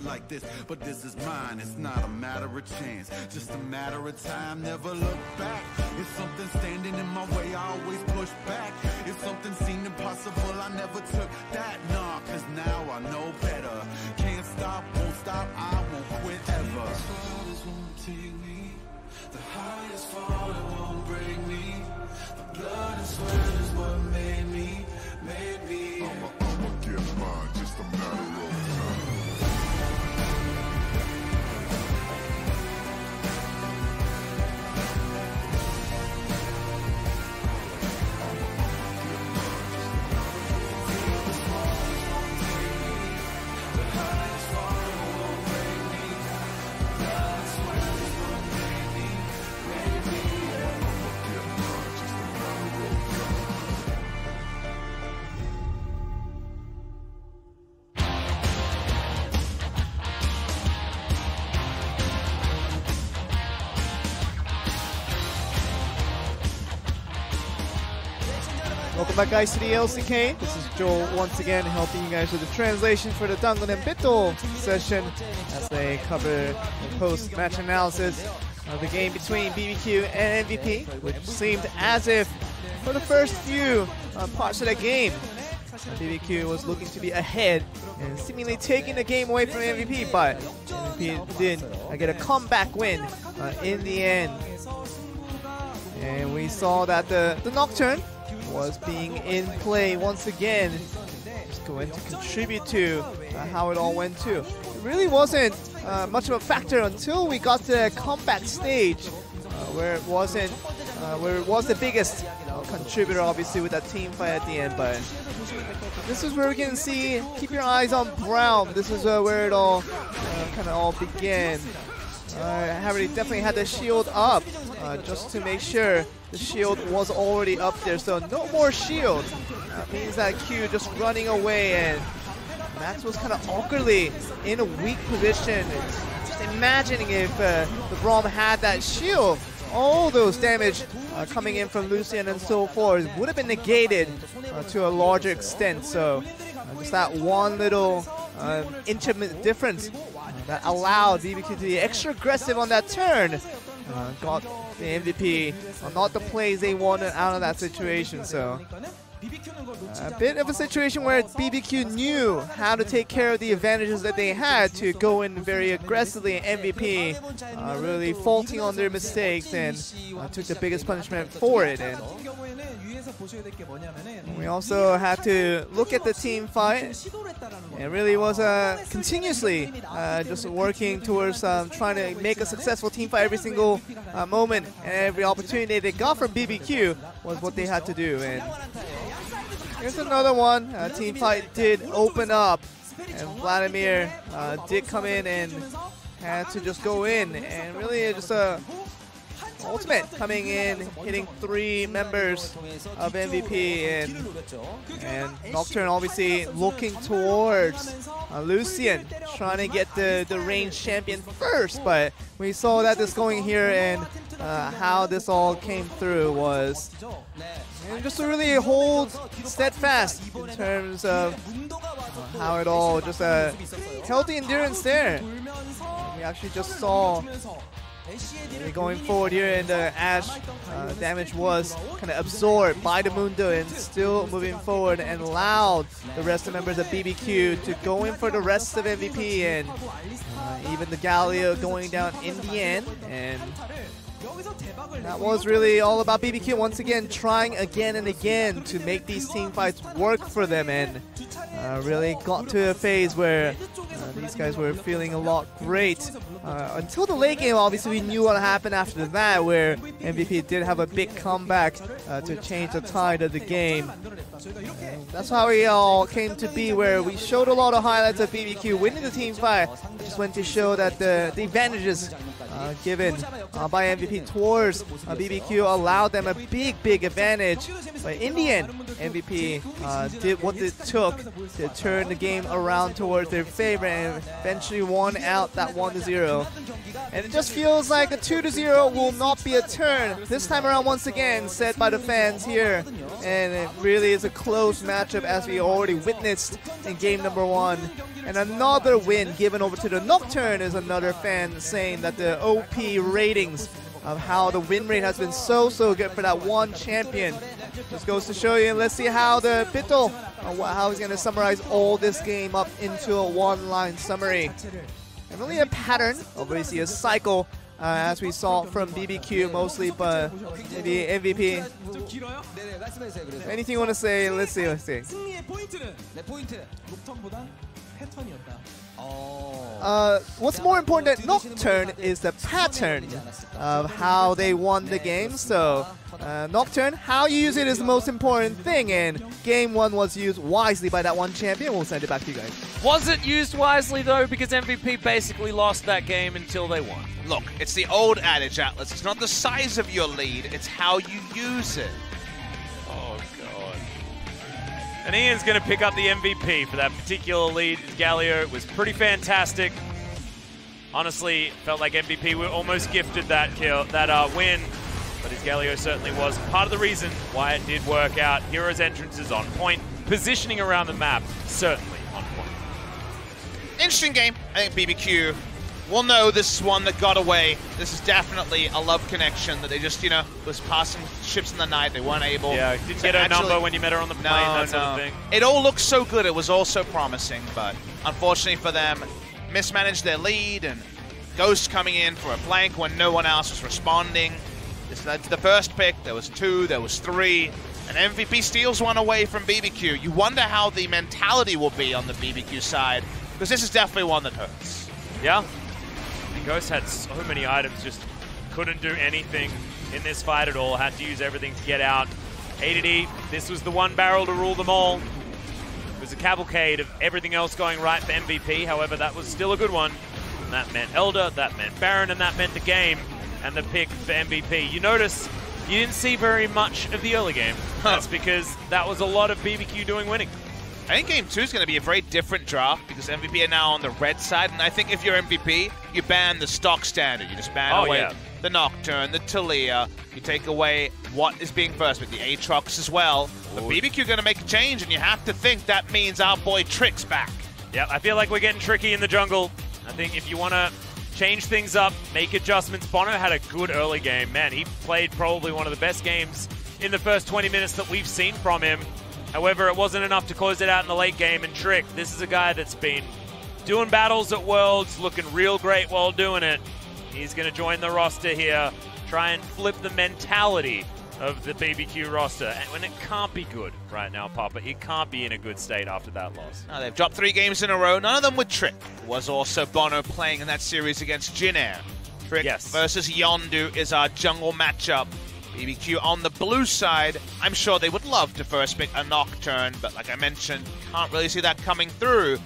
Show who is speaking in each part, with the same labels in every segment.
Speaker 1: something like this, but this is mine. It's not a matter of chance, just a matter of time. Never look back. If something standing in my way, I always push back. If something seemed impossible, I never took that. Nah, cause now I know better. Can't stop, won't stop, I won't quit ever. The farthest won't take me, the highest fall it won't break me. The blood and sweat is what made me, made me. I'ma get mine, just a matter of time.
Speaker 2: Welcome back, guys, to the LCK. This is Joel once again helping you guys with the translation for the Dangun and Bittle session as they cover the post-match analysis of the game between BBQ and MVP, which seemed as if for the first few parts of the game, BBQ was looking to be ahead and seemingly taking the game away from MVP, but MVP did get a comeback win in the end. And we saw that the Nocturne was being in play once again, just going to contribute to how it all went too. It really wasn't much of a factor until we got to the comeback stage, where it was the biggest contributor, obviously, with that team fight at the end. But this is where we can see, keep your eyes on Brown. This is where it all kind of all began. Harry definitely had the shield up just to make sure the shield was already up there, so no more shield. Means that Q just running away, and Max was kind of awkwardly in a weak position. Just imagining if the Braum had that shield, all those damage coming in from Lucian and so forth would have been negated to a larger extent. So just that one little inch of difference that allowed BBQ to be extra aggressive on that turn. Got the MVP, not the plays they wanted out of that situation. So a bit of a situation where BBQ knew how to take care of the advantages that they had to go in very aggressively. MVP really faulting on their mistakes and took the biggest punishment for it. And we also had to look at the team fight. It really was continuously just working towards trying to make a successful team fight every single moment, and every opportunity they got from BBQ was what they had to do. And here's another one. Team fight did open up, and Vladimir did come in and had to just go in, and really just ultimate coming in, hitting 3 members of MVP, and Nocturne obviously looking towards Lucian, trying to get the range champion first. But we saw that this going here, and how this all came through was just to really hold steadfast in terms of how it all just held the endurance there. We actually just saw going forward here, and the Ashe damage was kind of absorbed by the Mundo, and still moving forward and allowed the rest of the members of BBQ to go in for the rest of MVP, and even the Galio going down in the end. And that was really all about BBQ once again trying again and again to make these team fights work for them, and really got to a phase where these guys were feeling a lot great. Until the late game, obviously we knew what happened after that, where MVP did have a big comeback to change the tide of the game. That's how we all came to be, where we showed a lot of highlights of BBQ winning the team fight. Just went to show that the advantages given by MVP towards BBQ allowed them a big advantage. But in the end, MVP did what it took to turn the game around towards their favor and eventually won out that 1-0. And it just feels like a 2-0 will not be a turn. This time around, once again, said by the fans here. And it really is a close matchup as we already witnessed in game number 1. And another win given over to the Nocturne is another fan saying that the OP ratings of how the win rate has been so good for that one champion. Just goes to show you, and let's see how the Bittle, how he's going to summarize all this game up into a one-line summary. And really a pattern, obviously a cycle, as we saw from BBQ mostly, but maybe MVP. Anything you want to say? Let's see. What's more important than Nocturne is the pattern of how they won the game. So Nocturne, how you use it is the most important thing, and game 1 was used wisely by that one champion. We'll send it back to you guys.
Speaker 3: Was it used wisely though? Because MVP basically lost that game until they won.
Speaker 4: Look, it's the old adage, Atlas. It's not the size of your lead, it's how you use it.
Speaker 3: Oh, God. And Ian's going to pick up the MVP for that particular lead. Galio was pretty fantastic. Honestly, felt like MVP were almost gifted that kill, that win. But his Galio certainly was part of the reason why it did work out. Hero's entrance is on point. Positioning around the map, certainly on point.
Speaker 4: Interesting game. I think BBQ will know this is one that got away. This is definitely a love connection that they just, was passing ships in the night. They weren't able.
Speaker 3: Yeah, didn't get her number when you met her on the plane, that sort of thing.
Speaker 4: It all looked so good. It was all so promising, but unfortunately for them, mismanaged their lead, and Ghost coming in for a flank when no one else was responding. This led to the first pick. There was 2, there was 3, and MVP steals one away from BBQ. You wonder how the mentality will be on the BBQ side, because this is definitely one that hurts.
Speaker 3: Yeah. Ghost had so many items, just couldn't do anything in this fight at all. Had to use everything to get out. A2D, this was the one barrel to rule them all. It was a cavalcade of everything else going right for MVP. However, that was still a good one. And that meant Elder, that meant Baron, and that meant the game and the pick for MVP. You notice you didn't see very much of the early game. That's because that was a lot of BBQ doing winning.
Speaker 4: I think Game 2 is going to be a very different draft because MVP are now on the red side, and I think if you're MVP, you ban the stock standard. You just ban away the Nocturne, the Talia. You take away what is being first with the Aatrox as well. But BBQ are going to make a change, and you have to think that means our boy Trick's back.
Speaker 3: Yeah, I feel like we're getting tricky in the jungle. I think if you want to change things up, make adjustments. Bono had a good early game. Man, he played probably one of the best games in the first 20 minutes that we've seen from him. However, it wasn't enough to close it out in the late game, and Trick, this is a guy that's been doing battles at Worlds, looking real great while doing it. He's going to join the roster here, try and flip the mentality of the BBQ roster. And when it can't be good right now, Papa, it can't be in a good state after that loss.
Speaker 4: No, they've dropped 3 games in a row, none of them with Trick. Was also Bono playing in that series against Jin Air. Trick versus Yondu is our jungle matchup. BBQ on the blue side, I'm sure they would love to first pick a Nocturne, but like I mentioned, can't really see that coming through.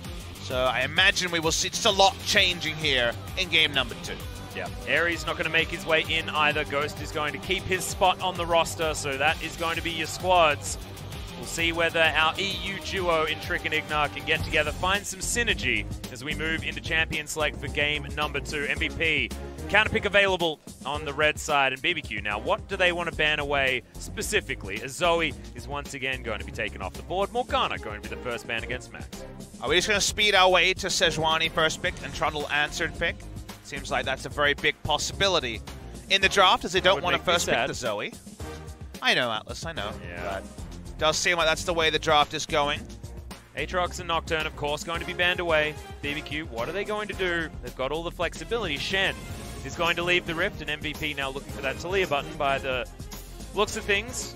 Speaker 4: So I imagine we will see just a lot changing here in game number 2.
Speaker 3: Yeah, Aries not going to make his way in either. Ghost is going to keep his spot on the roster, so that is going to be your squads. We'll see whether our EU duo in Trick and Ignar can get together, find some synergy as we move into Champion Select for game number 2. MVP, counterpick available on the red side, and BBQ. Now, what do they want to ban away specifically? As Zoe is once again going to be taken off the board. Morgana going to be the first ban against Max.
Speaker 4: Are we just going to speed our way to Sejuani first pick and Trundle answered pick? Seems like that's a very big possibility in the draft, as they don't want to first pick the Zoe. I know, Atlas, I know.
Speaker 3: Yeah.
Speaker 4: But does seem like that's the way the draft is going.
Speaker 3: Aatrox and Nocturne, of course, going to be banned away. BBQ, what are they going to do? They've got all the flexibility. Shen is going to leave the Rift, and MVP now looking for that Talia button by the looks of things.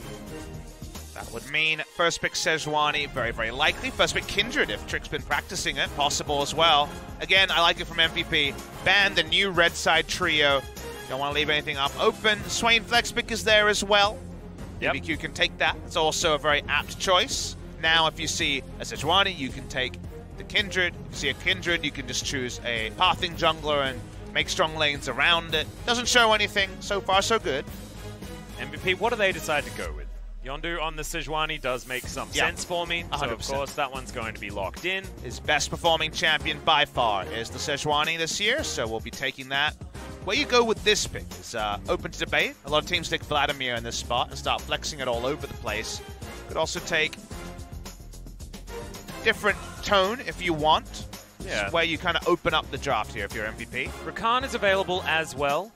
Speaker 4: That would mean first pick Sejuani, very, very likely. First pick Kindred, if Trick's been practicing it, possible as well. Again, I like it from MVP. Ban the new red side trio. Don't want to leave anything up open. Swain flex pick is there as well. BBQ can take that. It's also a very apt choice. Now, if you see a Sejuani, you can take the Kindred. If you see a Kindred, you can just choose a Pathing jungler and make strong lanes around it. Doesn't show anything. So far, so good.
Speaker 3: MVP, what do they decide to go with? Yondu on the Sejuani does make some sense for me.
Speaker 4: 100%.
Speaker 3: So, of course, that one's going to be locked in.
Speaker 4: His best performing champion by far is the Sejuani this year, so we'll be taking that. Where you go with this pick is open to debate. A lot of teams take Vladimir in this spot and start flexing it all over the place. Could also take different tone if you want.
Speaker 3: Yeah.
Speaker 4: Where you kind of open up the draft here if you're MVP.
Speaker 3: Rakan is available as well.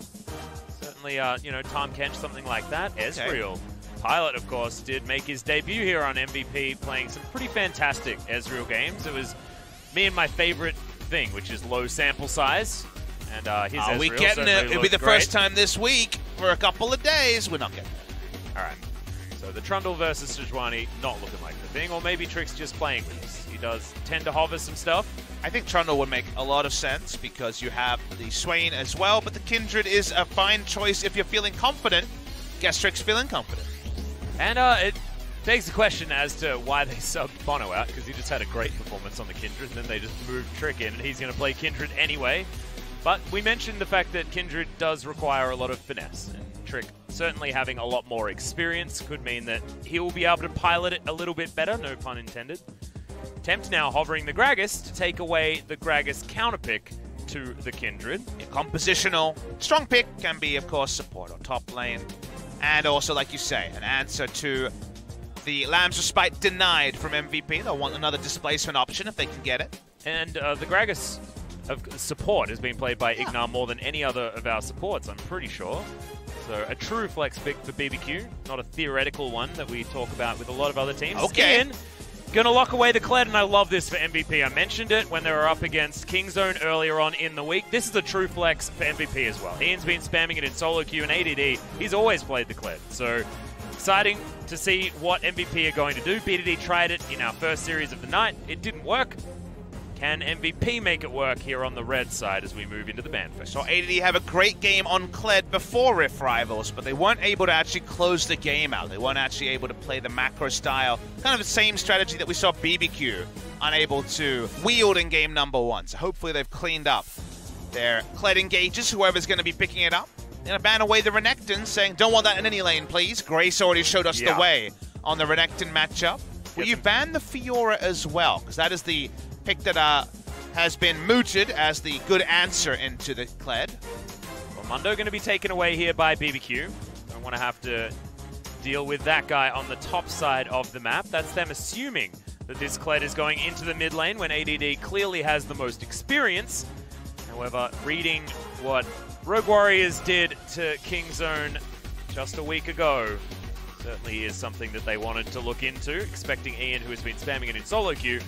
Speaker 3: Certainly, you know, Tom Kench, something like that. Ezreal. Pilot, of course, did make his debut here on MVP, playing some pretty fantastic Ezreal games. It was me and my favorite thing, which is low sample size. And his Ezreal
Speaker 4: we getting it? It'll be the first time this week for a couple of days. We're not getting it.
Speaker 3: All right. So the Trundle versus Sejuani not looking like the thing, or maybe Trick's just playing with us. He does tend to hover some stuff.
Speaker 4: I think Trundle would make a lot of sense because you have the Swain as well, but the Kindred is a fine choice if you're feeling confident. Guess Trick's feeling confident.
Speaker 3: And it begs the question as to why they subbed Bono out, because he just had a great performance on the Kindred, and then they just moved Trick in, and he's going to play Kindred anyway. But we mentioned the fact that Kindred does require a lot of finesse, and Trick certainly having a lot more experience could mean that he'll be able to pilot it a little bit better, no pun intended. Tempt now hovering the Gragas to take away the Gragas counterpick to the Kindred.
Speaker 4: Compositional. Strong pick can be, of course, support on top lane. And also, like you say, an answer to the Lamb's Respite denied from MVP. They'll want another displacement option if they can get it.
Speaker 3: And the Gragas of support has been played by Ignar more than any other of our supports, I'm pretty sure. So a true flex pick for BBQ, not a theoretical one that we talk about with a lot of other teams.
Speaker 4: Okay.
Speaker 3: Ian, gonna lock away the Kled, and I love this for MVP. I mentioned it when they were up against Kingzone earlier on in the week. This is a true flex for MVP as well. Ian's been spamming it in solo queue and ADD. He's always played the Kled. So exciting to see what MVP are going to do. BDD tried it in our first series of the night. It didn't work. Can MVP make it work here on the red side as we move into the ban phase?
Speaker 4: So ADD have a great game on Kled before Rift Rivals, but they weren't able to actually close the game out. They weren't actually able to play the macro style. Kind of the same strategy that we saw BBQ unable to wield in game number 1. So hopefully they've cleaned up their Kled engages, whoever's going to be picking it up. They're going to ban away the Renekton, saying, don't want that in any lane, please. Grace already showed us the way on the Renekton matchup. Will you ban the Fiora as well? Because that is the pick that has been mooted as the good answer into the Kled.
Speaker 3: Well, Mundo going to be taken away here by BBQ. Don't want to have to deal with that guy on the top side of the map. That's them assuming that this Kled is going into the mid lane when ADD clearly has the most experience. However, reading what Rogue Warriors did to Kingzone just a week ago certainly is something that they wanted to look into, expecting Ian, who has been spamming it in solo queue,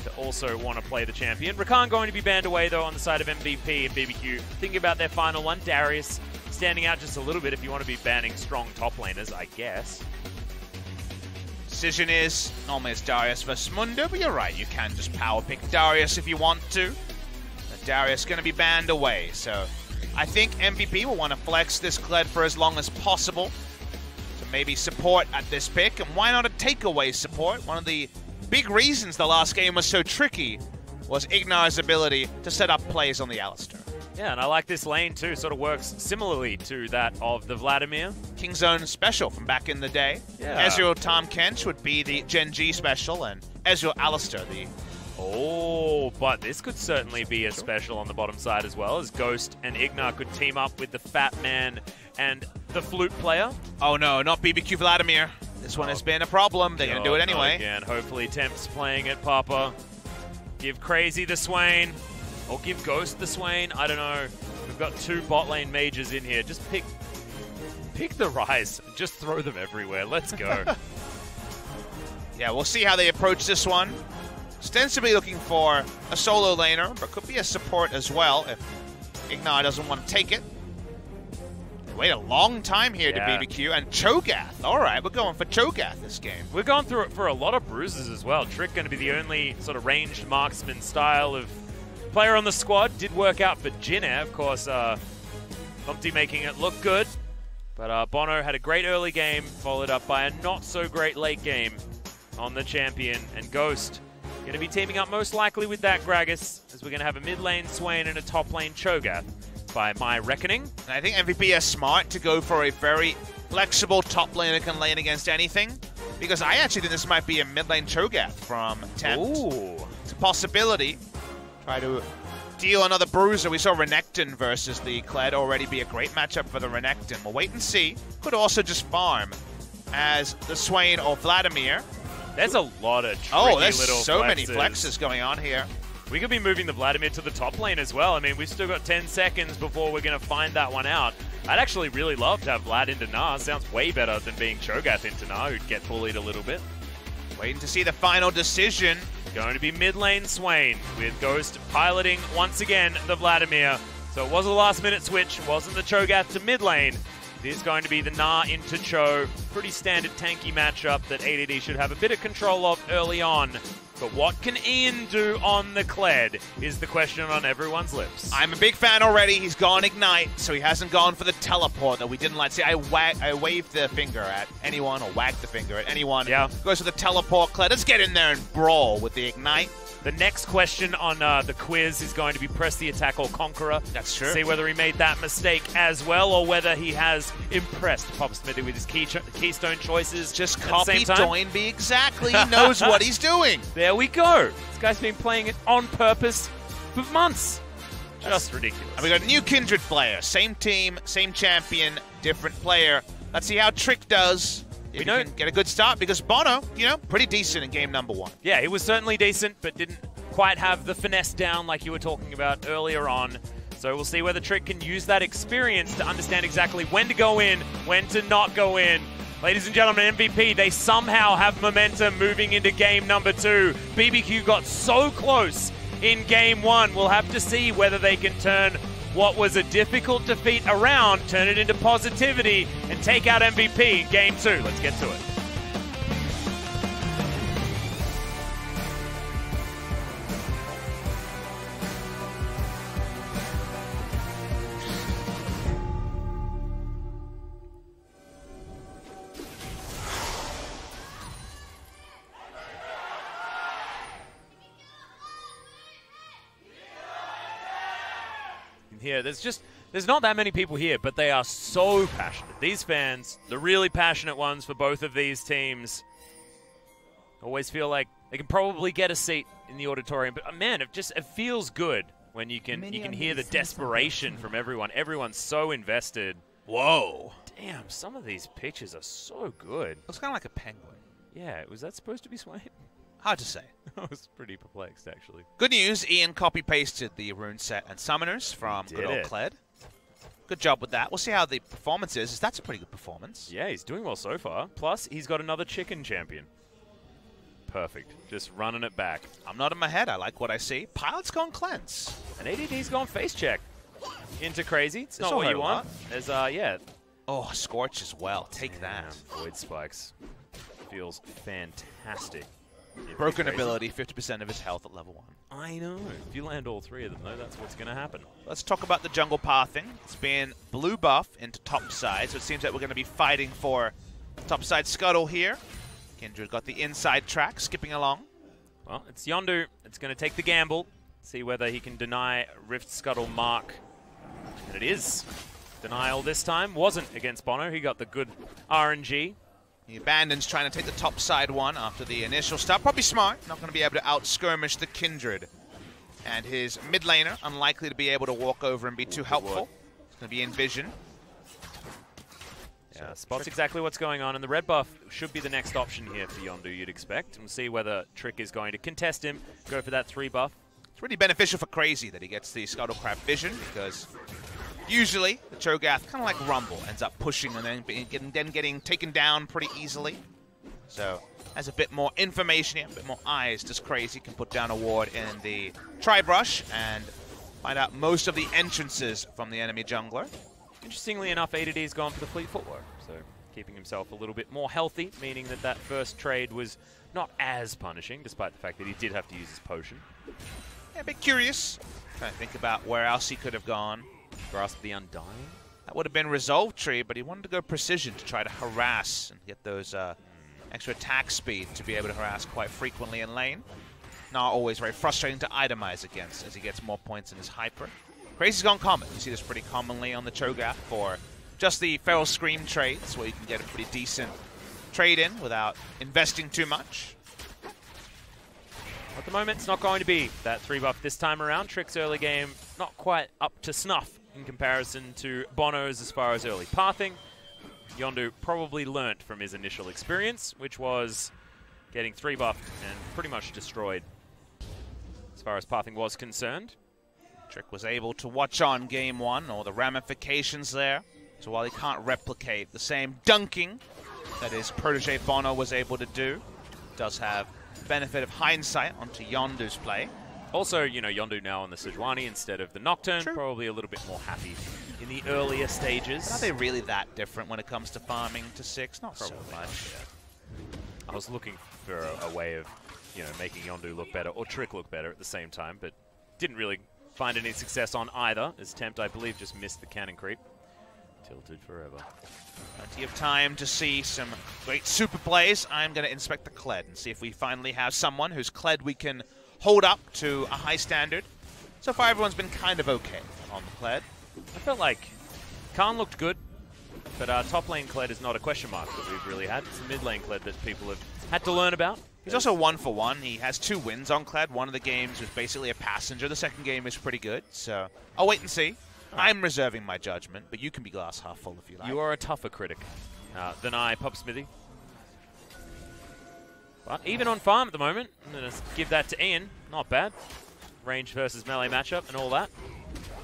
Speaker 3: to also want to play the champion. Rakan going to be banned away, though, on the side of MVP and BBQ. Thinking about their final one, Darius standing out just a little bit if you want to be banning strong top laners, I guess.
Speaker 4: Decision is, normally it's Darius versus Mundo, but you're right, you can just power pick Darius if you want to. But Darius going to be banned away, so I think MVP will want to flex this Kled for as long as possible to maybe support at this pick, and why not a takeaway support? One of the big reasons the last game was so tricky was Ignar's ability to set up plays on the Alistar.
Speaker 3: Yeah, and I like this lane too. Sort of works similarly to that of the Vladimir.
Speaker 4: Kingzone special from back in the day.
Speaker 3: Yeah.
Speaker 4: Ezreal Tom Kench would be the Gen G special, and Ezreal Alistar the...
Speaker 3: Oh, but this could certainly be a special on the bottom side as well, as Ghost and Ignar could team up with the Fat Man and the Flute player.
Speaker 4: Oh no, not BBQ Vladimir. This one has been a problem. They're going to do it anyway.
Speaker 3: Again, hopefully Temp's playing it, Papa. Give Crazy the Swain. Or give Ghost the Swain. I don't know. We've got 2 bot lane mages in here. Just pick the Rise. Just throw them everywhere. Let's go.
Speaker 4: Yeah, we'll see how they approach this one. Ostensibly looking for a solo laner, but could be a support as well if Ignar doesn't want to take it. Wait a long time here to BBQ, and Cho'Gath. All right, we're going for Cho'Gath this game.
Speaker 3: We're going through it for a lot of bruises as well. Trick going to be the only sort of ranged marksman style of player on the squad. Did work out for Jinair, of course. Humpty making it look good. But Bono had a great early game, followed up by a not-so-great late game on the champion. And Ghost going to be teaming up most likely with that Gragas, as we're going to have a mid lane Swain and a top lane Cho'Gath. by my reckoning.
Speaker 4: And I think MVP is smart to go for a very flexible top lane that can lane against anything, because I actually think this might be a mid lane Cho'Gath from Tempt.
Speaker 3: Ooh.
Speaker 4: It's a possibility. Try to deal another bruiser. We saw Renekton versus the Kled already be a great matchup for the Renekton. We'll wait and see. Could also just farm as the Swain or Vladimir.
Speaker 3: There's a lot of tricky
Speaker 4: there's
Speaker 3: little
Speaker 4: so
Speaker 3: flexes.
Speaker 4: many flexes going on here.
Speaker 3: We could be moving the Vladimir to the top lane as well. I mean, we've still got 10 seconds before we're going to find that one out. I'd actually really love to have Vlad into Nah. Sounds way better than being Cho'Gath into Nah, who'd get bullied a little bit.
Speaker 4: Waiting to see the final decision.
Speaker 3: Going to be mid lane Swain, with Ghost piloting once again the Vladimir. So it was a last minute switch. It wasn't the Cho'Gath to mid lane. It is going to be the Nah into Cho. Pretty standard tanky matchup that ADD should have a bit of control of early on. But what can Ian do on the Kled is the question on everyone's lips.
Speaker 4: I'm a big fan already. He's gone Ignite, so he hasn't gone for the teleport that we didn't like. See, I waved the finger at anyone, or wagged the finger at anyone.
Speaker 3: Yeah.
Speaker 4: Goes for the teleport. Kled, let's get in there and brawl with the Ignite.
Speaker 3: The next question on the quiz is going to be press the attack or Conqueror.
Speaker 4: That's true.
Speaker 3: See whether he made that mistake as well, or whether he has impressed Pop Smithy with his keystone choices.
Speaker 4: Just
Speaker 3: at
Speaker 4: copy
Speaker 3: the same time.
Speaker 4: Doinby exactly. He knows what he's doing.
Speaker 3: There we go. This guy's been playing it on purpose for months. Just ridiculous.
Speaker 4: And we got a new Kindred player. Same team, same champion, different player. Let's see how Trick does. If we can get a good start, because Bono, pretty decent in game number 1.
Speaker 3: Yeah, he was certainly decent, but didn't quite have the finesse down like you were talking about earlier on. So we'll see whether Trick can use that experience to understand exactly when to go in, when to not go in. Ladies and gentlemen, MVP, they somehow have momentum moving into game number 2. BBQ got so close in game 1. We'll have to see whether they can turn what was a difficult defeat around, turn it into positivity, and take out MVP in game 2. Let's get to it. Here, there's not that many people here, but they are so passionate. These fans, the really passionate ones for both of these teams, always feel like they can probably get a seat in the auditorium. But man, it feels good when you can hear the desperation from everyone. Everyone's so invested.
Speaker 4: Whoa.
Speaker 3: Damn, some of these pictures are so good.
Speaker 4: Looks kind of like a penguin.
Speaker 3: Yeah, was that supposed to be Swain?
Speaker 4: Hard to say.
Speaker 3: I was pretty perplexed, actually.
Speaker 4: Good news, Ian copy-pasted the rune set and summoners from good old Kled. Good job with that. We'll see how the performance is. That's a pretty good performance.
Speaker 3: Yeah, he's doing well so far. Plus, he's got another chicken champion. Perfect. Just running it back.
Speaker 4: I'm not in my head. I like what I see. Pilot's gone Cleanse.
Speaker 3: And ADD's gone face check. Into Crazy. It's not what you want. There's, yeah.
Speaker 4: Oh, Scorch as well. Take that.
Speaker 3: Void Spikes. Feels fantastic.
Speaker 4: Broken ability, 50% of his health at level 1.
Speaker 3: I know. If you land all 3 of them, though, that's what's going to happen.
Speaker 4: Let's talk about the jungle pathing. It's been blue buff into top side, so it seems like we're going to be fighting for top side scuttle here. Kindred got the inside track, skipping along.
Speaker 3: Well, it's Yondu. It's going to take the gamble, see whether he can deny Rift Scuttle Mark. And it is. Denial this time. Wasn't against Bono. He got the good RNG.
Speaker 4: He abandons trying to take the top side one after the initial start. Probably smart. Not going to be able to out-skirmish the Kindred. And his mid laner, unlikely to be able to walk over and be too helpful. It's going to be in vision.
Speaker 3: Yeah, spots exactly what's going on. And the red buff should be the next option here for Yondu, you'd expect. And we'll see whether Trick is going to contest him, go for that 3 buff.
Speaker 4: It's really beneficial for Crazy that he gets the Scuttlecrab vision, because usually the Cho'Gath, kind of like Rumble, ends up pushing and then getting taken down pretty easily. So, has a bit more information here, a bit more eyes. Just Crazy can put down a ward in the Tri-Brush and find out most of the entrances from the enemy jungler.
Speaker 3: Interestingly enough, ADD's gone for the Fleet Footwork, so keeping himself a little bit more healthy, meaning that that first trade was not as punishing, despite the fact that he did have to use his potion.
Speaker 4: Yeah, a bit curious. Trying to think about where else he could have gone.
Speaker 3: Grasp the Undying?
Speaker 4: That would have been Resolve Tree, but he wanted to go Precision to try to harass and get those extra attack speed to be able to harass quite frequently in lane. Not always very frustrating to itemize against as he gets more points in his Hyper. Crazy's gone common. You see this pretty commonly on the Cho'Gath for just the Feral Scream trades, where you can get a pretty decent trade in without investing too much.
Speaker 3: At the moment, it's not going to be that 3-buff this time around. Trick's early game not quite up to snuff in comparison to Bono's as far as early pathing. Yondu probably learnt from his initial experience, which was getting 3-buffed and pretty much destroyed as far as pathing was concerned.
Speaker 4: Trick was able to watch on game 1, all the ramifications there. So while he can't replicate the same dunking that his protege Bono was able to do, does have benefit of hindsight onto Yondu's play.
Speaker 3: Also, you know, Yondu now on the Sejuani instead of the Nocturne,
Speaker 4: True.
Speaker 3: Probably a little bit more happy in the earlier stages.
Speaker 4: Are they really that different when it comes to farming to 6? Not
Speaker 3: Probably
Speaker 4: so much.
Speaker 3: Yeah. I was looking for a way of, you know, making Yondu look better or Trick look better at the same time, but didn't really find any success on either, as Tempt, I believe, just missed the cannon creep. Tilted forever.
Speaker 4: Plenty of time to see some great super plays. I'm going to inspect the Kled and see if we finally have someone whose Kled we can hold up to a high standard. So far, everyone's been kind of okay on the Kled.
Speaker 3: I felt like Khan looked good, but our top lane Kled is not a question mark that we've really had. It's the mid lane Kled that people have had to learn about.
Speaker 4: He's also 1-for-1. He has 2 wins on Kled. One of the games was basically a passenger. The second game is pretty good, so I'll wait and see. I'm reserving my judgment, but you can be glass half full if you like.
Speaker 3: You are a tougher critic than I, Pop Smithy. But even on farm at the moment, I'm going to give that to Ian. Not bad. Range versus melee matchup and all that.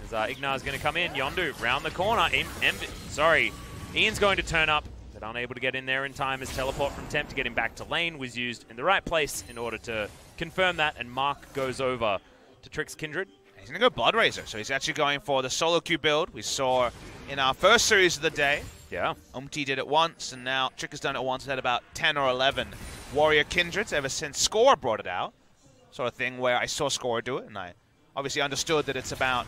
Speaker 3: As Ignar's going to come in. Yondu round the corner. Ian's going to turn up, but unable to get in there in time. His teleport from Tempt to get him back to lane was used in the right place in order to confirm that, and Mark goes over to Trick's Kindred.
Speaker 4: He's going to go Blood Razor, so he's actually going for the solo queue build we saw in our first series of the day.
Speaker 3: Yeah.
Speaker 4: Umti did it once, and now Trick has done it once. He's had about 10 or 11 Warrior Kindreds ever since Score brought it out. Sort of thing where I saw Score do it, and I obviously understood that it's about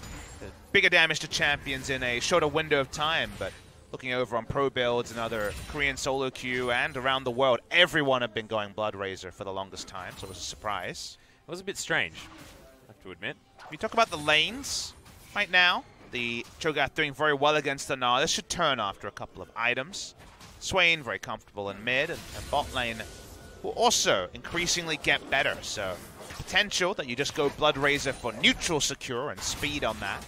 Speaker 4: bigger damage to champions in a shorter window of time, but looking over on pro builds and other Korean solo queue and around the world, everyone had been going Blood Razor for the longest time, so it was a surprise.
Speaker 3: It was a bit strange, I have to admit.
Speaker 4: If you talk about the lanes right now, the Cho'Gath doing very well against the Gnar. This should turn after a couple of items. Swain very comfortable in mid, and bot lane will also increasingly get better. So potential that you just go Blood Razor for neutral secure and speed on that.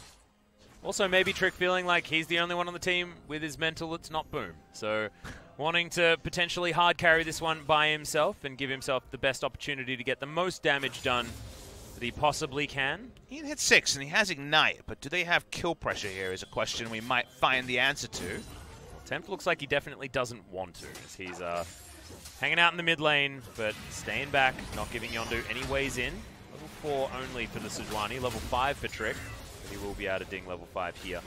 Speaker 3: Also, maybe Trick feeling like he's the only one on the team with his mental that's not Boom. So wanting to potentially hard carry this one by himself and give himself the best opportunity to get the most damage done that he possibly can.
Speaker 4: He hit 6 and he has Ignite, but do they have kill pressure here is a question we might find the answer to.
Speaker 3: Tempt looks like he definitely doesn't want to, as he's hanging out in the mid lane, but staying back, not giving Yondu any ways in. Level 4 only for the Sejuani, level 5 for Trick, but he will be able to ding level 5 here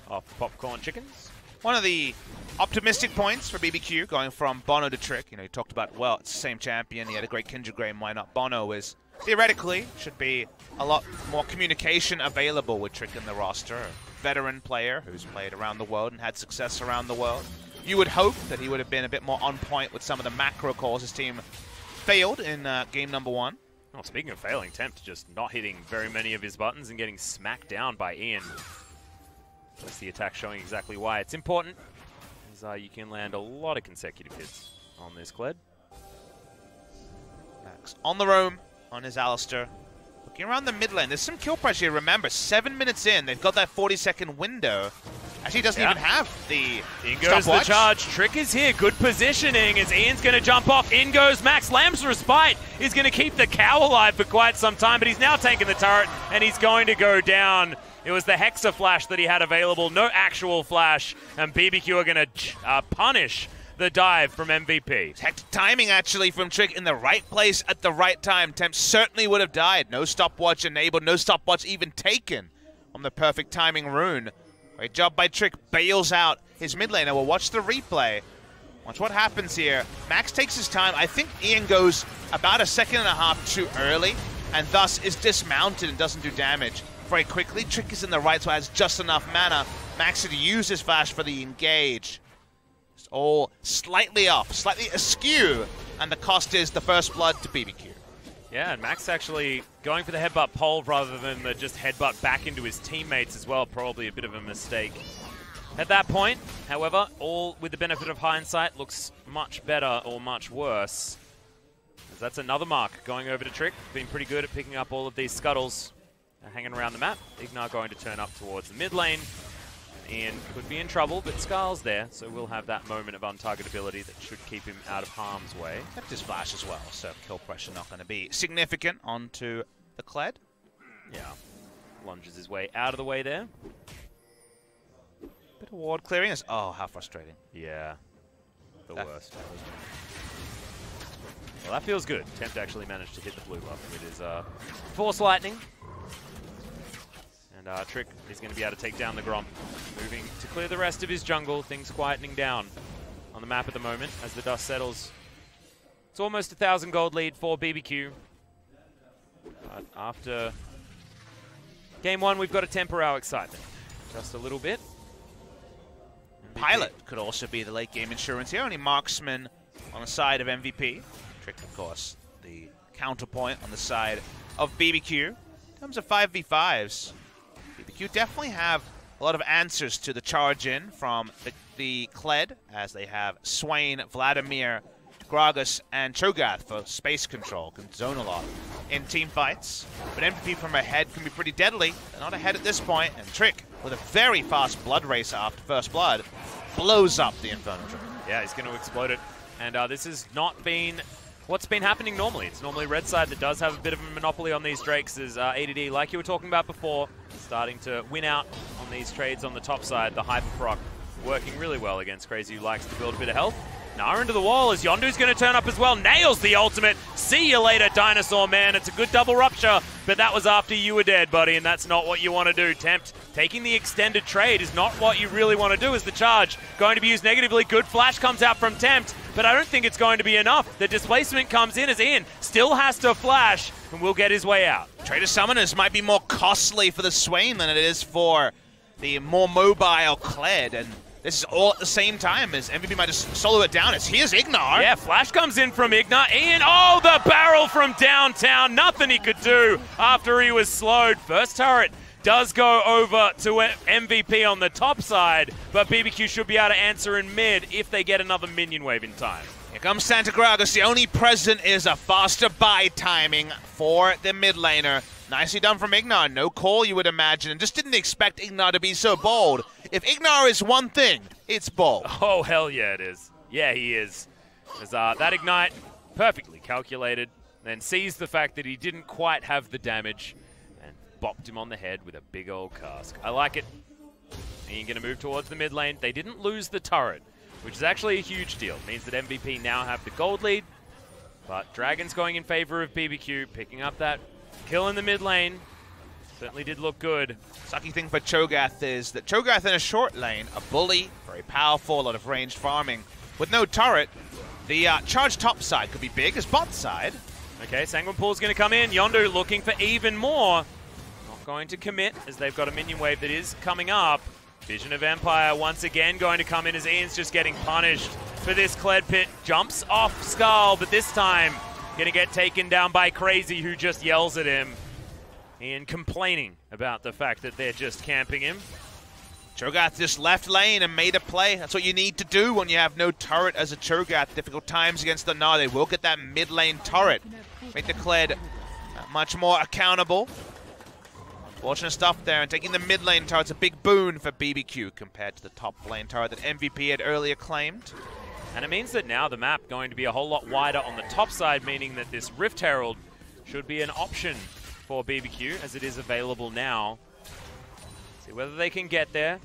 Speaker 3: off Popcorn Chickens.
Speaker 4: One of the optimistic points for BBQ going from Bono to Trick, you know, you talked about, well, it's the same champion, he had a great Kindred game, why not Bono, is theoretically should be a lot more communication available with Trick in the roster. A veteran player who's played around the world and had success around the world. You would hope that he would have been a bit more on point with some of the macro calls his team failed in game number 1.
Speaker 3: Oh, speaking of failing, Tempt just not hitting very many of his buttons and getting smacked down by Ian. That's the attack showing exactly why it's important, as you can land a lot of consecutive hits on this Kled.
Speaker 4: Max on the roam on his Alistar. Looking around the mid lane, there's some kill pressure here. Remember, 7 minutes in, they've got that 40-second window. Actually, doesn't even have the
Speaker 3: In goes the charge. Trick is here. Good positioning as Ian's going to jump off. In goes Max. Lamb's Respite is going to keep the cow alive for quite some time, but he's now tanking the turret, and he's going to go down. It was the Hexa flash that he had available. No actual flash, and BBQ are going to punish the dive from MVP.
Speaker 4: Hectic timing, actually, from Trick in the right place at the right time. Tempt certainly would have died. No stopwatch enabled, no stopwatch even taken on the perfect timing rune. Great job by Trick. Bails out his mid laner. We'll watch the replay. Watch what happens here. Max takes his time. I think Ian goes about a second and a half too early, and thus is dismounted and doesn't do damage very quickly. Trick is in the right, so has just enough mana. Max had to use his flash for the engage. It's all slightly off, slightly askew, and the cost is the first blood to BBQ.
Speaker 3: Yeah, and Max actually going for the headbutt pole rather than the just headbutt back into his teammates as well. Probably a bit of a mistake at that point. However, all with the benefit of hindsight, looks much better or much worse. As that's another mark going over to Trick. Been pretty good at picking up all of these scuttles hanging around the map. Ignar going to turn up towards the mid lane. Ian could be in trouble, but Scarl's there, so we'll have that moment of untargetability that should keep him out of harm's way.
Speaker 4: Kept his flash as well, so kill pressure not going to be significant onto the Kled.
Speaker 3: Yeah. Lunges his way out of the way there.
Speaker 4: Bit of ward clearing. Oh, how frustrating.
Speaker 3: Yeah. The worst. Well, that feels good. Tempt actually managed to hit the blue buff with his Force Lightning. And Trick is going to be able to take down the Gromp. Moving to clear the rest of his jungle. Things quietening down on the map at the moment as the dust settles. It's almost 1,000 gold lead for BBQ. But after game one, we've got to temper our excitement just a little bit.
Speaker 4: Pilot could also be the late game insurance here. Only marksman on the side of MVP. Trick, of course, the counterpoint on the side of BBQ. In terms of 5v5s, BBQ definitely have a lot of answers to the charge in from the Kled, as they have Swain, Vladimir, Gragas, and Cho'Gath for space control. Can zone a lot in team fights. But MVP from ahead can be pretty deadly. They're not ahead at this point, and Trick, with a very fast blood race after first blood, blows up the Inferno Trick.
Speaker 3: Yeah, he's going to explode it. And this has not been what's been happening normally. It's normally red side that does have a bit of a monopoly on these drakes, as ADD, like you were talking about before, starting to win out on these trades on the top side. The Hyper Proc working really well against Crazy, who likes to build a bit of health. Nara into the wall as Yondu's going to turn up as well. Nails the ultimate. See you later, Dinosaur Man. It's a good double rupture, but that was after you were dead, buddy, and that's not what you want to do. Tempt taking the extended trade is not what you really want to do as the charge going to be used negatively. Good flash comes out from Tempt, but I don't think it's going to be enough. The displacement comes in as Ian still has to flash and will get his way out.
Speaker 4: Traitor Summoners might be more costly for the Swain than it is for the more mobile Kled, and this is all at the same time as MVP might just solo it down as here's Ignar.
Speaker 3: Yeah, flash comes in from Ignar. Ian, oh, the barrel from downtown. Nothing he could do after he was slowed. First turret does go over to MVP on the top side, but BBQ should be able to answer in mid if they get another minion wave in time.
Speaker 4: Here comes Santa Gragas. The only present is a faster buy timing for the mid laner. Nicely done from Ignar. No call, you would imagine, and just didn't expect Ignar to be so bold. If Ignar is one thing, it's bold.
Speaker 3: Oh, hell yeah, it is. Yeah, he is. As that Ignite, perfectly calculated, then sees the fact that he didn't quite have the damage and bopped him on the head with a big old cask. I like it. Ian going to move towards the mid lane. They didn't lose the turret, which is actually a huge deal. It means that MVP now have the gold lead, but Dragon's going in favor of BBQ, picking up that kill in the mid lane. Certainly did look good.
Speaker 4: Sucky thing for Cho'Gath is that Cho'Gath in a short lane, a bully, very powerful, a lot of ranged farming. With no turret, the charge top side could be big as bot side.
Speaker 3: Okay, Sanguine Pool's going to come in. Yondu looking for even more. Not going to commit as they've got a minion wave that is coming up. Vision of Empire once again going to come in as Ian's just getting punished for this Kled pit. Jumps off Skull, but this time going to get taken down by Crazy, who just yells at him. Ian complaining about the fact that they're just camping him.
Speaker 4: Cho'Gath just left lane and made a play. That's what you need to do when you have no turret as a Cho'Gath. Difficult times against the Gnar. They will get that mid lane turret. Make the Kled much more accountable. Fortunate stuff there, and taking the mid lane turret's a big boon for BBQ compared to the top lane turret that MVP had earlier claimed.
Speaker 3: And it means that now the map going to be a whole lot wider on the top side, meaning that this Rift Herald should be an option for BBQ as it is available now. See whether they can get there.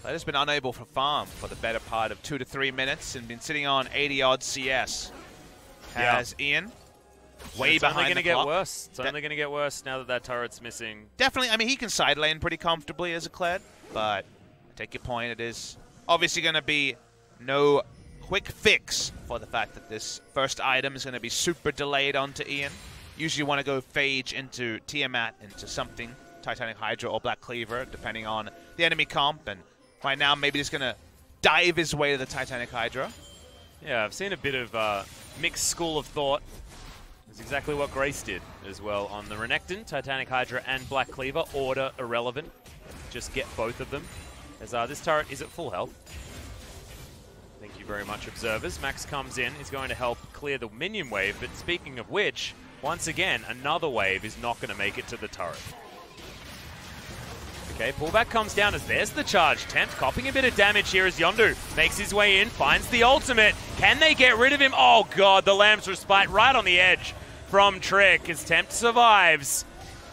Speaker 4: Kled has been unable to farm for the better part of 2 to 3 minutes and been sitting on 80-odd CS. Has Ian way behind the clock. It's only going to get
Speaker 3: worse. It's only going to get worse now that that turret's missing.
Speaker 4: Definitely. I mean, he can side lane pretty comfortably as a Kled, but I take your point. It is obviously going to be no quick fix for the fact that this first item is going to be super delayed onto Ian. Usually you want to go Phage into Tiamat, into something, Titanic Hydra or Black Cleaver, depending on the enemy comp. And right now, maybe he's going to dive his way to the Titanic Hydra.
Speaker 3: Yeah, I've seen a bit of mixed school of thought. It's exactly what Grace did as well on the Renekton, Titanic Hydra, and Black Cleaver. Order irrelevant. Just get both of them. As this turret is at full health. Thank you very much, observers. Max comes in. He's going to help clear the minion wave. But speaking of which, once again, another wave is not going to make it to the turret. Okay, pullback comes down as there's the charge. Tempt copping a bit of damage here as Yondu makes his way in, finds the ultimate. Can they get rid of him? Oh god, the Lamb's Respite right on the edge from Trick as Tempt survives.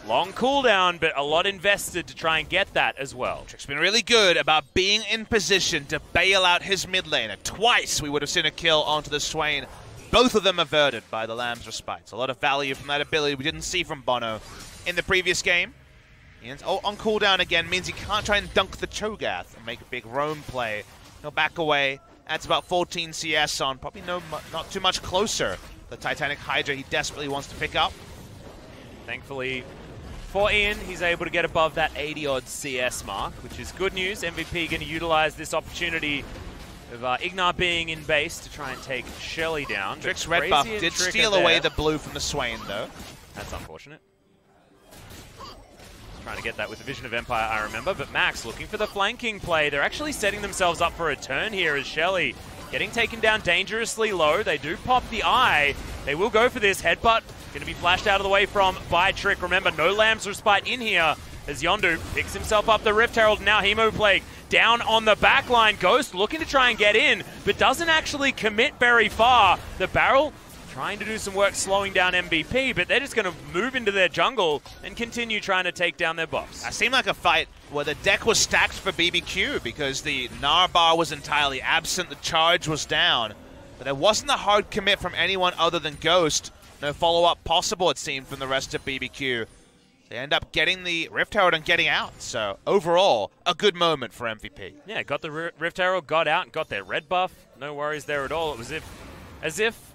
Speaker 3: Long cooldown, but a lot invested to try and get that as well.
Speaker 4: Trick's been really good about being in position to bail out his mid laner. Twice we would have seen a kill onto the Swain. Both of them averted by the Lamb's Respite. A lot of value from that ability we didn't see from Bono in the previous game. Oh, on cooldown again means he can't try and dunk the Cho'Gath and make a big roam play. He'll back away. That's about 14 CS on. Probably not too much closer. The Titanic Hydra he desperately wants to pick up.
Speaker 3: Thankfully for Ian, he's able to get above that 80-odd CS mark, which is good news. MVP going to utilize this opportunity of Ignar being in base to try and take Shelly down.
Speaker 4: Trick's red buff did steal away the blue from the Swain, though.
Speaker 3: That's unfortunate. Trying to get that with the Vision of Empire, I remember. But Max looking for the flanking play. They're actually setting themselves up for a turn here as Shelly getting taken down dangerously low. They do pop the eye. They will go for this. Headbutt going to be flashed out of the way by Trick. Remember, no Lamb's Respite in here as Yondu picks himself up the Rift Herald. Now Hemo Plague down on the back line. Ghost looking to try and get in, but doesn't actually commit very far. The Barrel trying to do some work slowing down MVP, but they're just going to move into their jungle and continue trying to take down their buffs.
Speaker 4: That seemed like a fight where the deck was stacked for BBQ because the Gnar bar was entirely absent, the charge was down, but there wasn't a hard commit from anyone other than Ghost. No follow-up possible, it seemed, from the rest of BBQ. They end up getting the Rift Herald and getting out, so overall, a good moment for MVP.
Speaker 3: Yeah, got the Rift Herald, got out, and got their red buff. No worries there at all. It was as if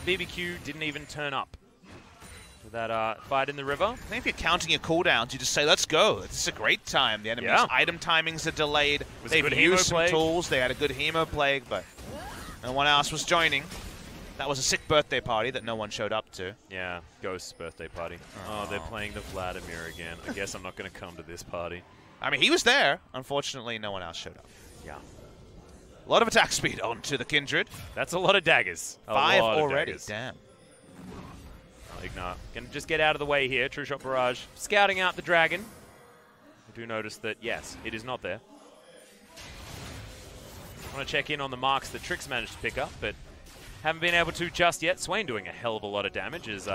Speaker 3: BBQ didn't even turn up for that fight in the river.
Speaker 4: I think if you're counting your cooldowns, you just say, let's go. This is a great time. The enemy's item timings are delayed. They've used some tools. They had a good Hemo Plague, but no one else was joining. That was a sick birthday party that no one showed up to.
Speaker 3: Yeah, Ghost's birthday party. Oh, they're playing the Vladimir again. I guess I'm not going to come to this party.
Speaker 4: I mean, he was there. Unfortunately, no one else showed up.
Speaker 3: Yeah.
Speaker 4: A lot of attack speed onto the Kindred.
Speaker 3: That's a lot of daggers.
Speaker 4: 5 already. Damn.
Speaker 3: Ignar can just get out of the way here. True Shot Barrage scouting out the dragon. I do notice that, yes, it is not there. I want to check in on the marks that Trick's managed to pick up, but haven't been able to just yet. Swain doing a hell of a lot of damage as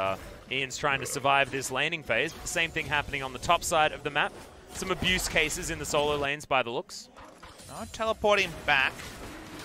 Speaker 3: Ian's trying to survive this laning phase. But the same thing happening on the top side of the map. Some abuse cases in the solo lanes by the looks.
Speaker 4: Not teleporting back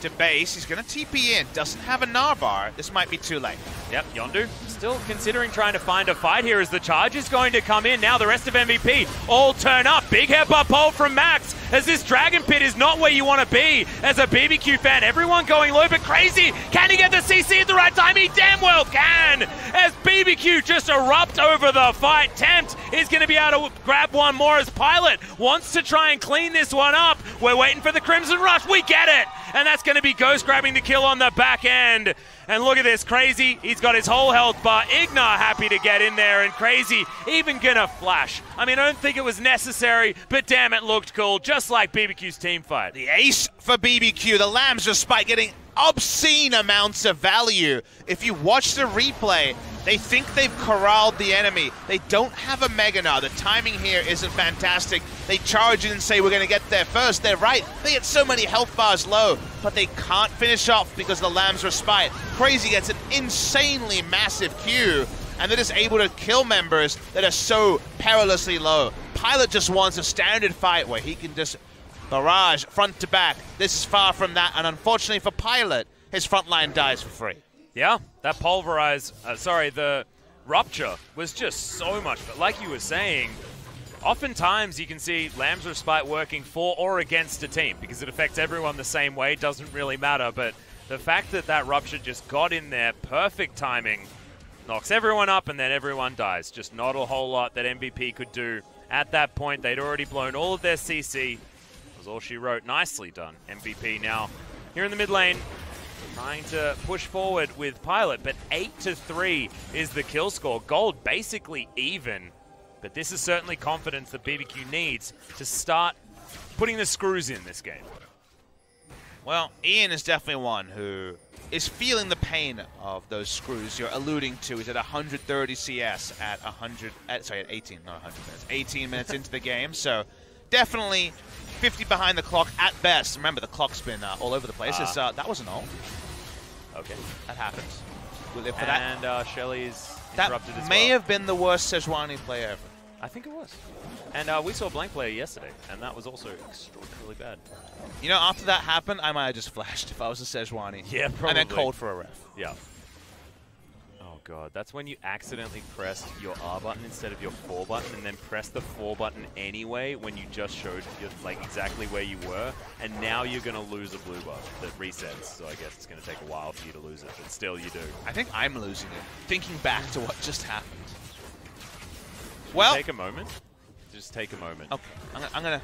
Speaker 4: to base. He's going to TP in. Doesn't have a Gnar bar. This might be too late.
Speaker 3: Yep, Yondu still considering trying to find a fight here as the charge is going to come in. Now the rest of MVP all turn up. Big headbutt pull from Max as this Dragon Pit is not where you want to be as a BBQ fan. Everyone going low, but Crazy, can he get the CC at the right time? He damn well can as BBQ just erupt over the fight. Tempt is going to be able to grab one more as Pilot wants to try and clean this one up. We're waiting for the Crimson Rush. We get it. And that's going to be Ghost grabbing the kill on the back end. And look at this, Crazy, he's got his whole health bar. Ignar happy to get in there, and Crazy even gonna flash. I mean, I don't think it was necessary, but damn, it looked cool, just like BBQ's team fight.
Speaker 4: The ace for BBQ, the Lamb's Respite getting obscene amounts of value. If you watch the replay, they think they've corralled the enemy. They don't have a Mega Gnar. The timing here isn't fantastic. They charge in and say, we're going to get there first. They're right. They get so many health bars low, but they can't finish off because of the Lamb's Respite. Crazy gets an insanely massive Q, and they're just able to kill members that are so perilously low. Pilot just wants a standard fight where he can just barrage front to back. This is far from that, and unfortunately for Pilot, his front line dies for free.
Speaker 3: Yeah, that the Rupture was just so much, but like you were saying, oftentimes you can see Lamb's Respite working for or against a team because it affects everyone the same way, doesn't really matter, but the fact that that Rupture just got in there, perfect timing, knocks everyone up and then everyone dies. Just not a whole lot that MVP could do at that point. They'd already blown all of their CC. That was all she wrote. Nicely done, MVP now here in the mid lane. trying to push forward with Pilot, but 8-3 is the kill score. Gold basically even, but this is certainly confidence that BBQ needs to start putting the screws in this game.
Speaker 4: Well, Ian is definitely one who is feeling the pain of those screws you're alluding to. He's at 130 CS at 18, not 100 minutes. 18 minutes into the game, so definitely 50 behind the clock at best. Remember, the clock's been all over the place. That was an ult.
Speaker 3: Okay.
Speaker 4: That happens. We'll live for that.
Speaker 3: And Shelly's
Speaker 4: that
Speaker 3: interrupted as well.
Speaker 4: may have been the worst Sejuani play ever.
Speaker 3: I think it was. And we saw Blank play yesterday, and that was also extraordinarily bad.
Speaker 4: You know, after that happened, I might have just flashed if I was a Sejuani.
Speaker 3: Yeah, probably.
Speaker 4: And then called for a ref.
Speaker 3: Yeah. Oh, God. That's when you accidentally pressed your R button instead of your 4 button, and then pressed the 4 button anyway when you just showed like exactly where you were, and now you're going to lose a blue bar that resets. So I guess it's going to take a while for you to lose it, but still you do.
Speaker 4: I think I'm losing it, thinking back to what just happened. Well,
Speaker 3: take a moment. Just take a moment.
Speaker 4: Okay, I'm gonna.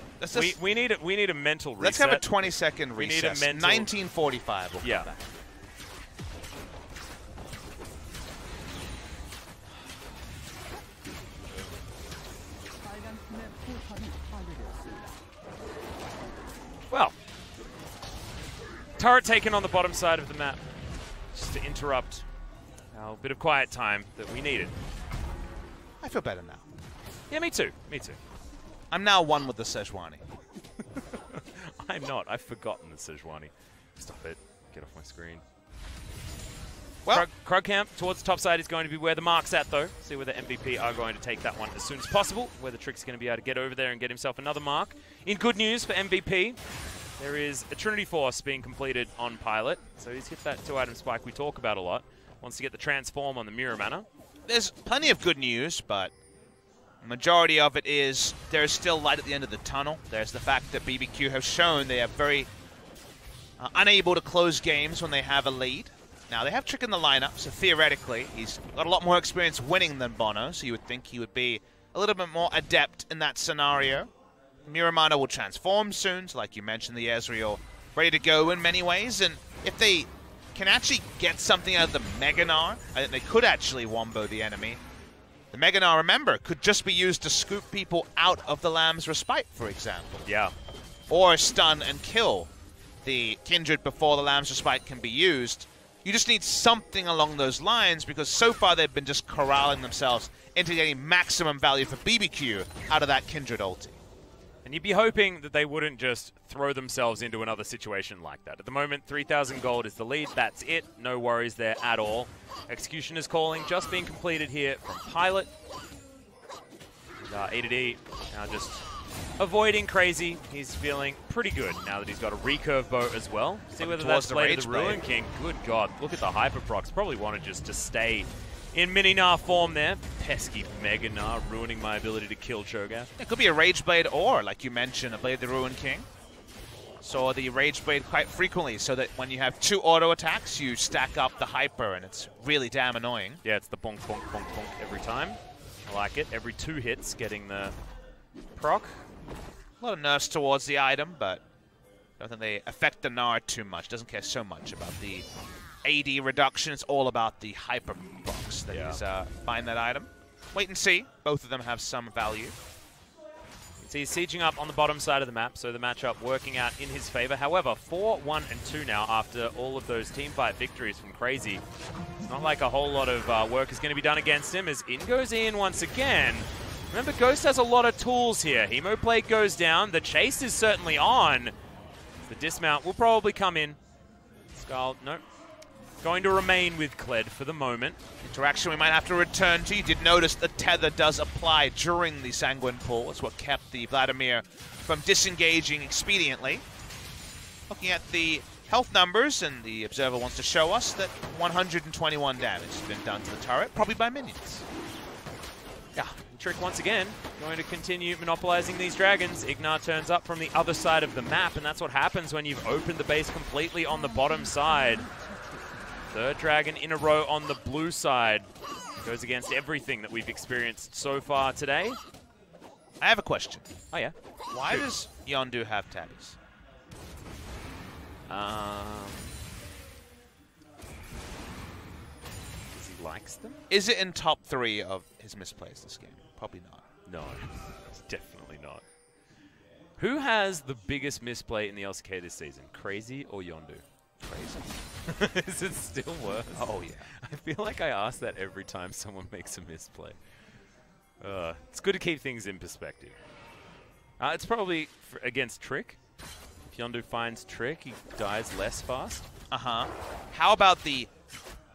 Speaker 3: We need a mental reset.
Speaker 4: Let's have a 20-second recess.
Speaker 3: We need a mental.
Speaker 4: 1945. We'll
Speaker 3: yeah.
Speaker 4: come back.
Speaker 3: Well, turret taken on the bottom side of the map, just to interrupt our bit of quiet time that we needed.
Speaker 4: I feel better now.
Speaker 3: Yeah, me too. Me too.
Speaker 4: I'm now one with the Sejuani.
Speaker 3: I'm not. I've forgotten the Sejuani. Stop it. Get off my screen. Well, Krug camp towards the top side is going to be where the mark's at, though. See whether MVP are going to take that one as soon as possible. Whether Trick's going to be able to get over there and get himself another mark. In good news for MVP, there is a Trinity Force being completed on Pilot. So he's hit that 2-item spike we talk about a lot. Wants to get the transform on the Mirror Mana.
Speaker 4: There's plenty of good news, but the majority of it is there's still light at the end of the tunnel. There's the fact that BBQ have shown they are very unable to close games when they have a lead. Now, they have Trick in the lineup, so theoretically, he's got a lot more experience winning than Bono, so you would think he would be a little bit more adept in that scenario. Mirror Mana will transform soon, so like you mentioned, the Ezreal ready to go in many ways, and if they can actually get something out of the Mega Gnar, I think they could actually wombo the enemy. The Mega Gnar, remember, could just be used to scoop people out of the Lamb's Respite, for example.
Speaker 3: Yeah.
Speaker 4: Or stun and kill the Kindred before the Lamb's Respite can be used. You just need something along those lines, because so far they've been just corralling themselves into getting maximum value for BBQ out of that Kindred ulti.
Speaker 3: And you'd be hoping that they wouldn't just throw themselves into another situation like that. At the moment, 3,000 gold is the lead. That's it. No worries there at all. Execution is calling. Just being completed here from Pilot. A2D now just avoiding Crazy. He's feeling pretty good now that he's got a recurve bow as well. See whether that's played to the Ruin King. Good God. Look at the Hyperprocs. Probably wanted just to stay in Mini Gnar form there. Pesky Mega Gnar ruining my ability to kill Cho'Gath.
Speaker 4: It could be a Rage Blade or, like you mentioned, a Blade of the Ruin King. Saw the Rage Blade quite frequently, so that when you have 2 auto attacks, you stack up the Hyper, and it's really damn annoying.
Speaker 3: Yeah, it's the bonk, bonk, bonk, bonk every time. I like it. Every 2 hits getting the proc.
Speaker 4: A lot of nerfs towards the item, but I don't think they affect the Gnar too much. Doesn't care so much about the AD reduction. It's all about the Hyper box that is behind that item. Wait and see. Both of them have some value.
Speaker 3: So he's sieging up on the bottom side of the map, so the matchup working out in his favor. However, 4-1-2 now after all of those teamfight victories from Crazy. It's not like a whole lot of work is going to be done against him, as in goes Ian once again. Remember, Ghost has a lot of tools here. Hemo Plate goes down. The chase is certainly on. The dismount will probably come in. Skull, nope. Going to remain with Kled for the moment.
Speaker 4: Interaction we might have to return to. You did notice the tether does apply during the Sanguine pull. It's what kept the Vladimir from disengaging expediently. Looking at the health numbers, and the Observer wants to show us that 121 damage has been done to the turret, probably by minions.
Speaker 3: Yeah, Trick once again going to continue monopolizing these dragons. Ignar turns up from the other side of the map, and that's what happens when you've opened the base completely on the bottom side. Third dragon in a row on the blue side. Goes against everything that we've experienced so far today.
Speaker 4: I have a question.
Speaker 3: Oh, yeah?
Speaker 4: Why does Yondu have tabbies?
Speaker 3: missed them?
Speaker 4: Is it in top 3 of his misplays this game? Probably not.
Speaker 3: No, it's definitely not. Who has the biggest misplay in the LCK this season? Crazy or Yondu?
Speaker 4: Crazy.
Speaker 3: Is it still worse?
Speaker 4: Oh, yeah.
Speaker 3: I feel like I ask that every time someone makes a misplay. It's good to keep things in perspective. It's probably against Trick. If Yondu finds Trick, he dies less fast.
Speaker 4: Uh-huh. How about the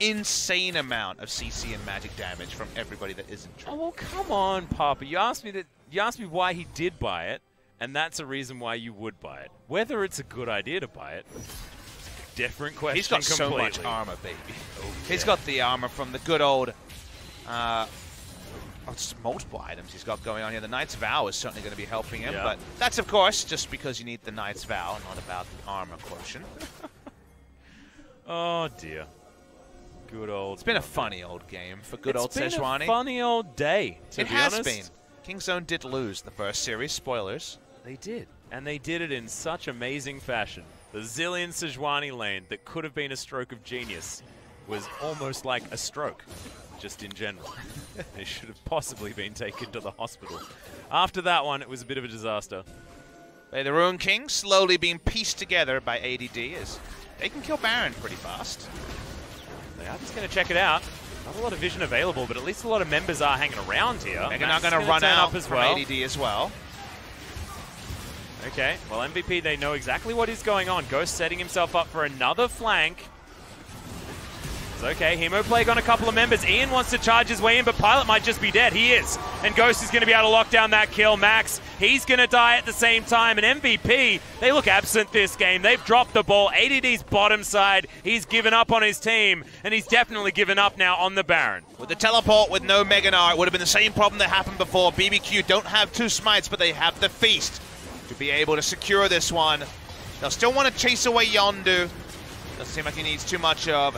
Speaker 4: insane amount of CC and magic damage from everybody that isn't Trick?
Speaker 3: Oh, well, come on, Papa. You asked me why he did buy it, and that's a reason why you would buy it. Whether it's a good idea to buy it, different question.
Speaker 4: He's got
Speaker 3: completely.
Speaker 4: so much armor, baby.
Speaker 3: Oh, yeah.
Speaker 4: He's got the armor from the good old... it's multiple items he's got going on here. The Knight's Vow is certainly going to be helping him, but that's, of course, just because you need the Knight's Vow, not about the armor quotient.
Speaker 3: Oh, dear. Good old...
Speaker 4: It's been a funny old game for good old Sejuani.
Speaker 3: It's been a funny old day, to be honest.
Speaker 4: It has been. Kingzone did lose the first series. Spoilers.
Speaker 3: They did. And they did it in such amazing fashion. The Zillion Sejuani lane that could have been a stroke of genius was almost like a stroke, just in general. They should have possibly been taken to the hospital. After that one, it was a bit of a disaster.
Speaker 4: The Ruin King slowly being pieced together by ADD as they can kill Baron pretty fast.
Speaker 3: They are just going to check it out. Not a lot of vision available, but at least a lot of members are hanging around here.
Speaker 4: They're not going to run out
Speaker 3: as
Speaker 4: from ADD as well.
Speaker 3: Okay, well, MVP, they know exactly what is going on. Ghost setting himself up for another flank. It's okay, Hemo Plague on a couple of members. Ian wants to charge his way in, but Pilot might just be dead. He is. And Ghost is going to be able to lock down that kill. Max, he's going to die at the same time. And MVP, they look absent this game. They've dropped the ball. ADD's bottom side. He's given up on his team, and he's definitely given up now on the Baron.
Speaker 4: With the teleport with no Mega Gnar, it would have been the same problem that happened before. BBQ don't have 2 smites, but they have the Feast to be able to secure this one. They'll still want to chase away Yondu. Doesn't seem like he needs too much of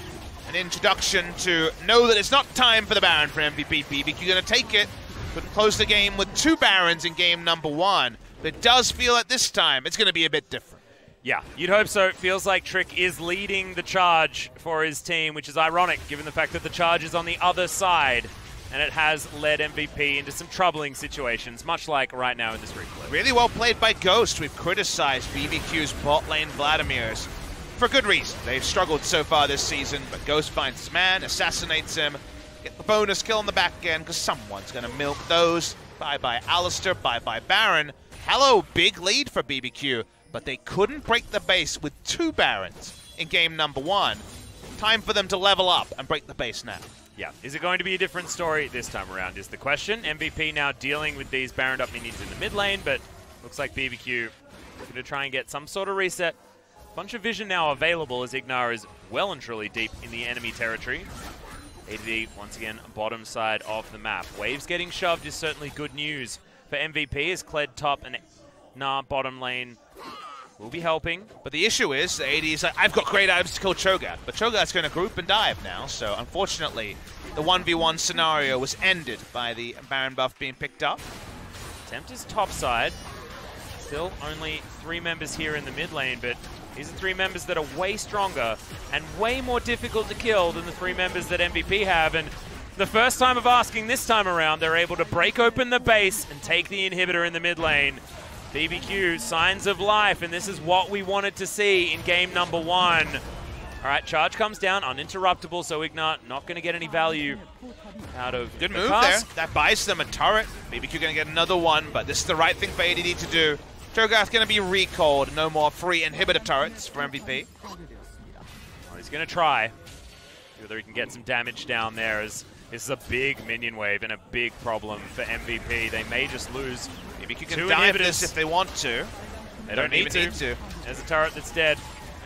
Speaker 4: an introduction to know that it's not time for the Baron for MVP. BBQ going to take it. Couldn't close the game with 2 Barons in game number 1. But it does feel at this time it's going to be a bit different.
Speaker 3: Yeah, you'd hope so. It feels like Trick is leading the charge for his team, which is ironic given the fact that the charge is on the other side. And it has led MVP into some troubling situations, much like right now in this replay.
Speaker 4: Really well played by Ghost. We've criticized BBQ's bot lane Vladimir's for good reason. They've struggled so far this season, but Ghost finds his man, assassinates him, get the bonus kill on the back end, because someone's going to milk those. Bye-bye Alistair, bye-bye Baron. Hello, big lead for BBQ, but they couldn't break the base with 2 Barons in game number 1. Time for them to level up and break the base now.
Speaker 3: Yeah, is it going to be a different story this time around is the question. MVP now dealing with these Baroned up minions in the mid lane, but looks like BBQ looking to try and get some sort of reset. Bunch of vision now available as Ignar is well and truly deep in the enemy territory. ADD, once again, bottom side of the map. Waves getting shoved is certainly good news for MVP as Kled top and Gnar bottom lane will be helping.
Speaker 4: But the issue is, the AD is like, I've got great items to kill Cho'Gath, but Cho'Gath's going to group and dive now, so unfortunately, the 1v1 scenario was ended by the Baron buff being picked up.
Speaker 3: Attempt is top side. Still only 3 members here in the mid lane, but these are 3 members that are way stronger and way more difficult to kill than the 3 members that MVP have, and the first time of asking this time around, they're able to break open the base and take the inhibitor in the mid lane. BBQ, signs of life, and this is what we wanted to see in game number 1. All right, charge comes down, uninterruptible, so Ignar not going to get any value out of
Speaker 4: Good
Speaker 3: the
Speaker 4: move
Speaker 3: cast.
Speaker 4: there. That buys them a turret. BBQ going to get another one, but this is the right thing for ADD to do. Cho'Gath going to be recalled. No more free inhibitor turrets for MVP.
Speaker 3: Well, he's going to try. See whether he can get some damage down there, as this is a big minion wave and a big problem for MVP. They may just lose.
Speaker 4: BBQ can dive this if they want to.
Speaker 3: They don't even need to. There's a turret that's dead.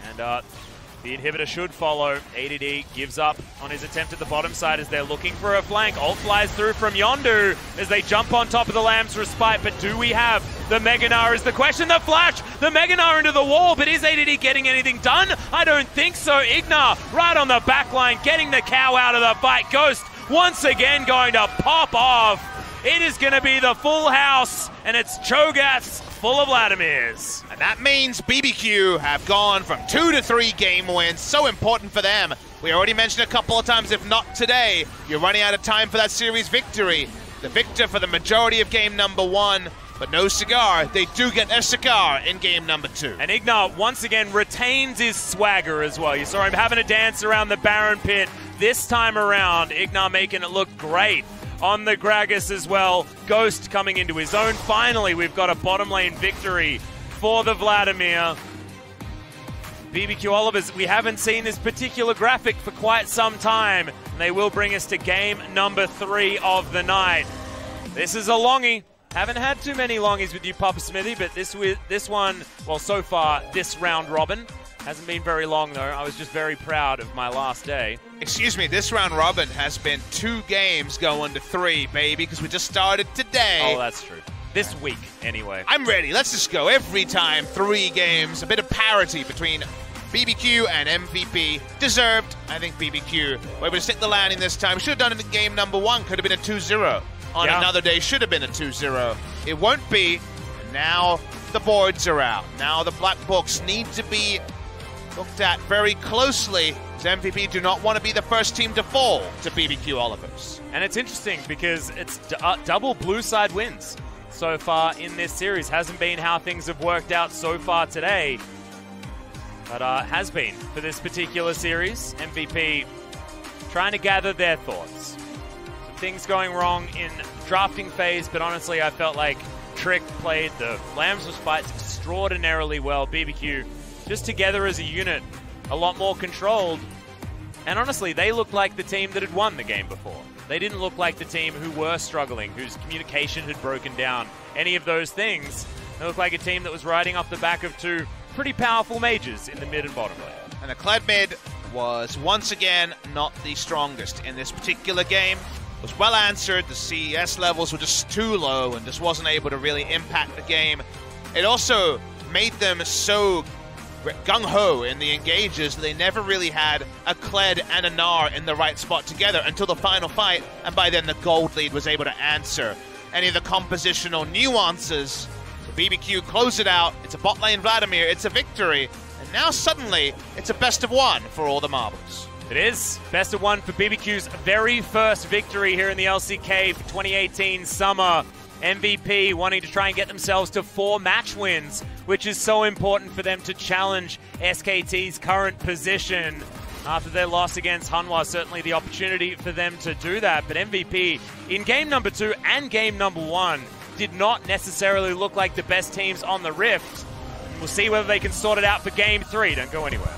Speaker 3: And the inhibitor should follow. ADD gives up on his attempt at the bottom side as they're looking for a flank. Ult flies through from Yondu as they jump on top of the Lamb's Respite. But do we have the Mega Gnar is the question. The flash, the Mega Gnar into the wall. But is ADD getting anything done? I don't think so. Ignar right on the back line, getting the cow out of the fight. Ghost once again going to pop off. It is going to be the full house, and it's Cho'Gath's full of Vladimirs.
Speaker 4: And that means BBQ have gone from 2 to 3 game wins. So important for them. We already mentioned a couple of times, if not today, you're running out of time for that series victory. The victor for the majority of game number 1, but no cigar. They do get a cigar in game number 2.
Speaker 3: And Ignar once again retains his swagger as well. You saw him having a dance around the Baron pit. This time around, Ignar making it look great on the Gragas as well. Ghost coming into his own. Finally, we've got a bottom lane victory for the Vladimir. BBQ Olivers, we haven't seen this particular graphic for quite some time. And they will bring us to game number 3 of the night. This is a longie. Haven't had too many longies with you, Papa Smithy, but this one, well, so far, this round robin, hasn't been very long, though. I was just very proud of my last day.
Speaker 4: Excuse me, this round robin has been 2 games going to 3, baby, because we just started today.
Speaker 3: Oh, that's true. This week, anyway.
Speaker 4: I'm ready. Let's just go. Every time, 3 games. A bit of parity between BBQ and MVP. Deserved. I think BBQ were able to stick the landing this time. Should have done it in game number 1. Could have been a 2-0. On another day, should have been a 2-0. It won't be. And now the boards are out. Now the black books need to be looked at very closely, as MVP do not want to be the first team to fall to BBQ Olivers.
Speaker 3: And it's interesting because it's double blue side wins so far in this series. Hasn't been how things have worked out so far today, but has been for this particular series. MVP trying to gather their thoughts. Things going wrong in drafting phase, but honestly, I felt like Trick played the Lambs' fights extraordinarily well. BBQ just together as a unit, a lot more controlled. And honestly, they looked like the team that had won the game before. They didn't look like the team who were struggling, whose communication had broken down, any of those things. They looked like a team that was riding off the back of 2 pretty powerful mages in the mid and bottom lane.
Speaker 4: And the Kled mid was once again not the strongest in this particular game. Was well answered. The CS levels were just too low and just wasn't able to really impact the game. It also made them so gung-ho in the engages that they never really had a Kled and a Gnar in the right spot together until the final fight, and by then the gold lead was able to answer any of the compositional nuances. So BBQ close it out. It's a bot lane Vladimir. It's a victory. And now suddenly it's a best of 1 for all the marbles.
Speaker 3: It is best of 1 for BBQ's very first victory here in the LCK for 2018 summer. MVP wanting to try and get themselves to 4 match wins, which is so important for them to challenge SKT's current position. After their loss against Hanwha, certainly the opportunity for them to do that. But MVP in game number 2 and game number 1 did not necessarily look like the best teams on the Rift. We'll see whether they can sort it out for game 3. Don't go anywhere.